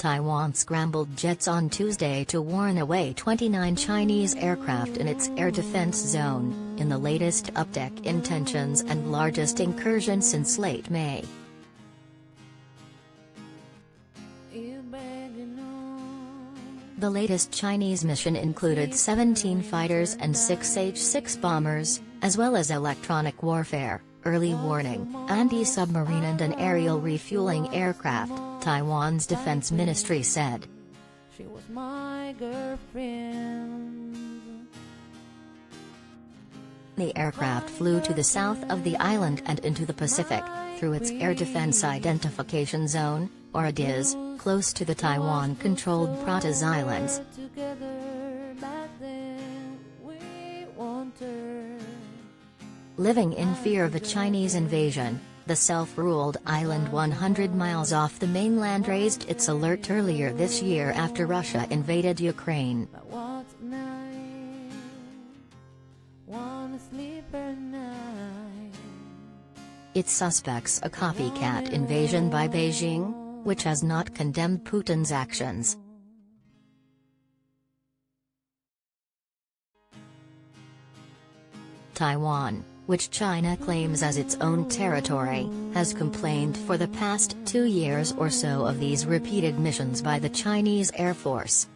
Taiwan scrambled jets on Tuesday to warn away 29 Chinese aircraft in its air defense zone, in the latest uptick in tensions and largest incursion since late May. The latest Chinese mission included 17 fighters and 6 H-6 bombers, as well as electronic warfare, early warning, anti-submarine and an aerial refueling aircraft, Taiwan's defense ministry said. She was my girlfriend. The aircraft flew to the south of the island and into the Pacific, through its Air Defense Identification Zone, or ADIZ, close to the Taiwan-controlled Pratas Islands. Living in fear of a Chinese invasion, the self-ruled island 100 miles off the mainland raised its alert earlier this year after Russia invaded Ukraine. It suspects a copycat invasion by Beijing, which has not condemned Putin's actions. Taiwan, which China claims as its own territory, has complained for the past 2 years or so of these repeated missions by the Chinese Air Force.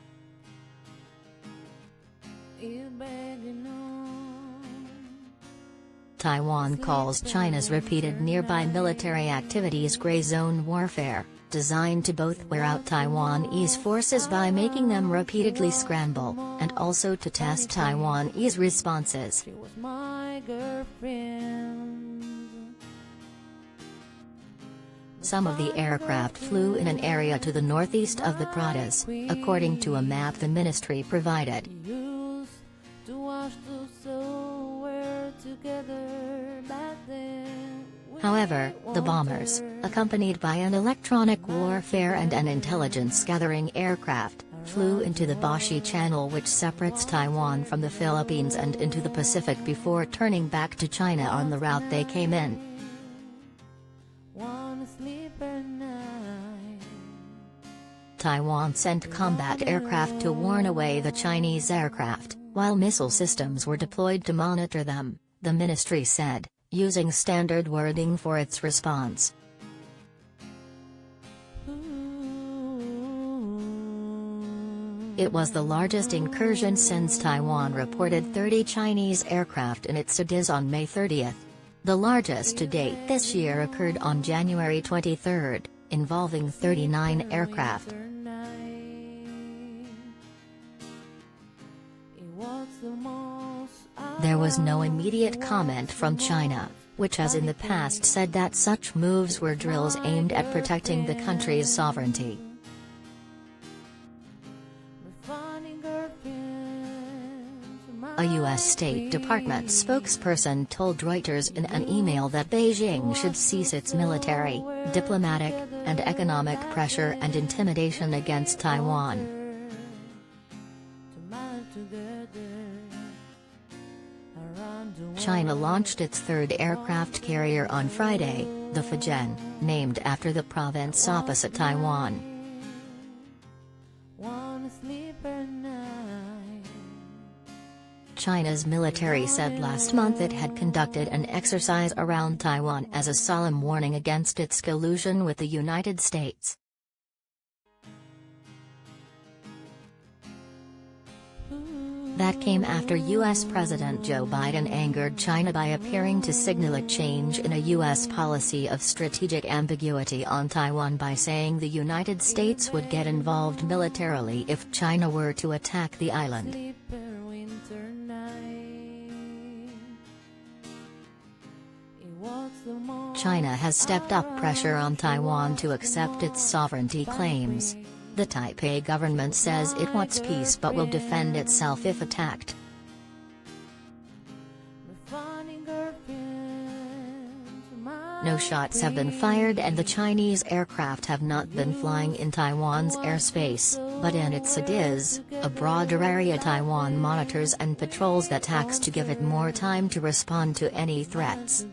Taiwan calls China's repeated nearby military activities gray zone warfare, designed to both wear out Taiwanese forces by making them repeatedly scramble, and also to test Taiwanese responses. She was my girlfriend. Some of the aircraft flew in an area to the northeast of the Pratas, according to a map the ministry provided. However, the bombers, accompanied by an electronic warfare and an intelligence-gathering aircraft, flew into the Bashi Channel, which separates Taiwan from the Philippines, and into the Pacific before turning back to China on the route they came in. Taiwan sent combat aircraft to warn away the Chinese aircraft, while missile systems were deployed to monitor them, the ministry said, using standard wording for its response. It was the largest incursion since Taiwan reported 30 Chinese aircraft in its ADIZ on May 30. The largest to date this year occurred on January 23, involving 39 aircraft. There was no immediate comment from China, which has in the past said that such moves were drills aimed at protecting the country's sovereignty. A U.S. State Department spokesperson told Reuters in an email that Beijing should cease its military, diplomatic, and economic pressure and intimidation against Taiwan. China launched its third aircraft carrier on Friday, the Fujian, named after the province opposite Taiwan. China's military said last month it had conducted an exercise around Taiwan as a solemn warning against its collusion with the United States. That came after U.S. President Joe Biden angered China by appearing to signal a change in a U.S. policy of strategic ambiguity on Taiwan by saying the United States would get involved militarily if China were to attack the island. China has stepped up pressure on Taiwan to accept its sovereignty claims. The Taipei government says it wants peace but will defend itself if attacked. No shots have been fired and the Chinese aircraft have not been flying in Taiwan's airspace, but in its ADIZ, a broader area Taiwan monitors and patrols the attacks to give it more time to respond to any threats.